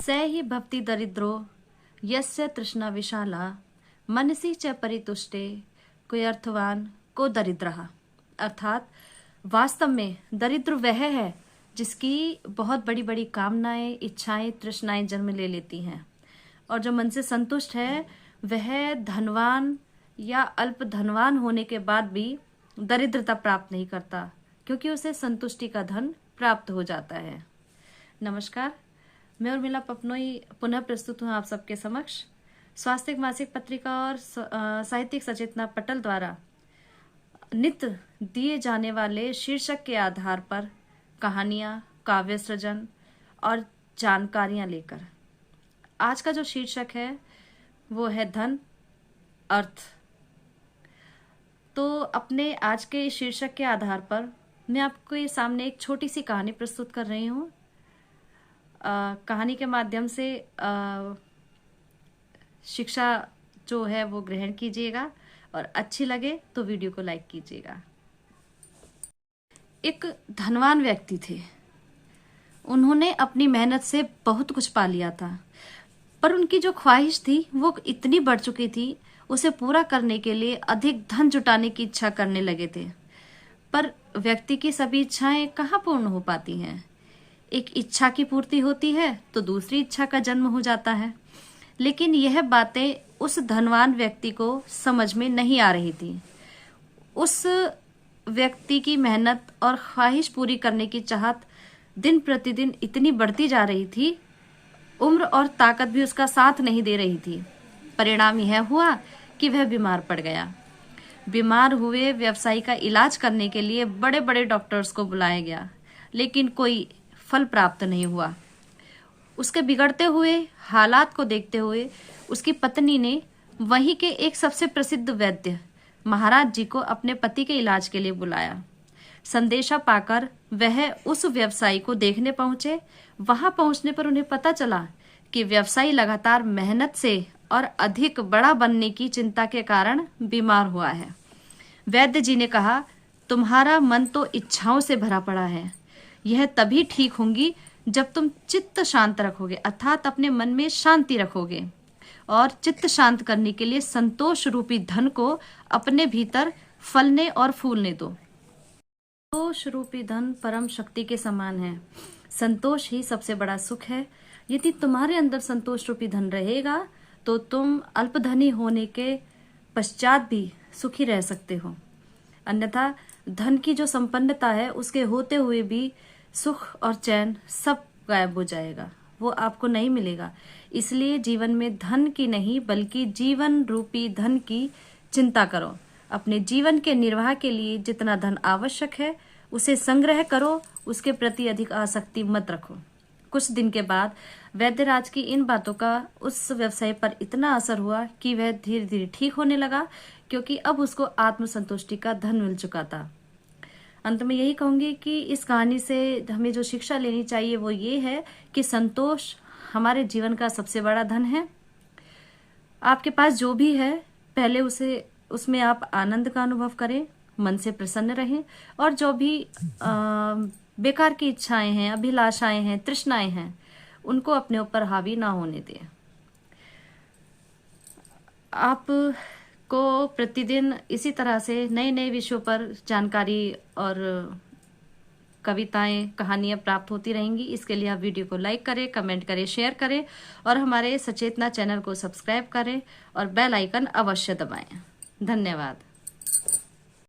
स हि भवति दरिद्रो यस्य तृष्णा विशाला मनसि च परितुष्टे कोई अर्थवान को दरिद्रः। अर्थात वास्तव में दरिद्र वह है जिसकी बहुत बड़ी बड़ी कामनाएं, इच्छाएं, तृष्णाएं जन्म ले लेती हैं, और जो मन से संतुष्ट है वह धनवान या अल्प धनवान होने के बाद भी दरिद्रता प्राप्त नहीं करता, क्योंकि उसे संतुष्टि का धन प्राप्त हो जाता है। नमस्कार, मैं उर्मिला पपनोई पुनः प्रस्तुत हूँ आप सबके समक्ष स्वास्थ्य मासिक पत्रिका और साहित्यिक सचेतना पटल द्वारा नित्य दिए जाने वाले शीर्षक के आधार पर कहानियां, काव्य सृजन और जानकारियां लेकर। आज का जो शीर्षक है वो है धन, अर्थ। तो अपने आज के शीर्षक के आधार पर मैं आपके सामने एक छोटी सी कहानी प्रस्तुत कर रही हूँ। कहानी के माध्यम से शिक्षा जो है वो ग्रहण कीजिएगा और अच्छी लगे तो वीडियो को लाइक कीजिएगा। एक धनवान व्यक्ति थे। उन्होंने अपनी मेहनत से बहुत कुछ पा लिया था, पर उनकी जो ख्वाहिश थी वो इतनी बढ़ चुकी थी, उसे पूरा करने के लिए अधिक धन जुटाने की इच्छा करने लगे थे। पर व्यक्ति की सभी इच्छाएं कहाँ पूर्ण हो पाती हैं? एक इच्छा की पूर्ति होती है तो दूसरी इच्छा का जन्म हो जाता है। लेकिन यह बातें उस धनवान व्यक्ति को समझ में नहीं आ रही थी। उस व्यक्ति की मेहनत और ख्वाहिश पूरी करने की चाहत दिन प्रतिदिन इतनी बढ़ती जा रही थी, उम्र और ताकत भी उसका साथ नहीं दे रही थी। परिणाम यह हुआ कि वह बीमार पड़ गया। बीमार हुए व्यवसायी का इलाज करने के लिए बड़े बड़े डॉक्टर्स को बुलाया गया, लेकिन कोई फल प्राप्त नहीं हुआ। उसके बिगड़ते हुए हालात को देखते हुए उसकी पत्नी ने वहीं के एक सबसे प्रसिद्ध वैद्य महाराज जी को अपने पति के इलाज के लिए बुलाया। संदेशा पाकर वह उस व्यवसायी को देखने पहुंचे। वहां पहुंचने पर उन्हें पता चला कि व्यवसायी लगातार मेहनत से और अधिक बड़ा बनने की चिंता के कारण बीमार हुआ है। वैद्य जी ने कहा, तुम्हारा मन तो इच्छाओं से भरा पड़ा है। यह तभी ठीक होंगी जब तुम चित्त शांत रखोगे, अर्थात अपने मन में शांति रखोगे, और चित्त शांत करने के लिए संतोष रूपी धन को अपने भीतर फलने और फूलने दो। संतोष रूपी धन परम शक्ति के समान है। संतोष ही सबसे बड़ा सुख है। यदि तुम्हारे अंदर संतोष रूपी धन रहेगा तो तुम अल्पधनी होने के पश्चात भी सुखी रह सकते हो। अन्यथा धन की जो संपन्नता है उसके होते हुए भी सुख और चैन सब गायब हो जाएगा, वो आपको नहीं मिलेगा। इसलिए जीवन में धन की नहीं बल्कि जीवन रूपी धन की चिंता करो। अपने जीवन के निर्वाह के लिए जितना धन आवश्यक है उसे संग्रह करो, उसके प्रति अधिक आसक्ति मत रखो। कुछ दिन के बाद वैद्यराज की इन बातों का उस व्यवसाय पर इतना असर हुआ कि वह धीरे धीरे ठीक होने लगा, क्योंकि अब उसको आत्मसंतुष्टि का धन मिल चुका था। अंत में यही कहूंगी कि इस कहानी से हमें जो शिक्षा लेनी चाहिए वो ये है कि संतोष हमारे जीवन का सबसे बड़ा धन है। आपके पास जो भी है पहले उसमें आप आनंद का अनुभव करें, मन से प्रसन्न रहें, और जो भी बेकार की इच्छाएं हैं, अभिलाषाएं हैं, तृष्णाएं हैं, उनको अपने ऊपर हावी ना होने दें। आप को प्रतिदिन इसी तरह से नए नए विषयों पर जानकारी और कविताएं, कहानियां प्राप्त होती रहेंगी। इसके लिए आप वीडियो को लाइक करें, कमेंट करें, शेयर करें और हमारे सचेतना चैनल को सब्सक्राइब करें और बेल आइकन अवश्य दबाएं। धन्यवाद।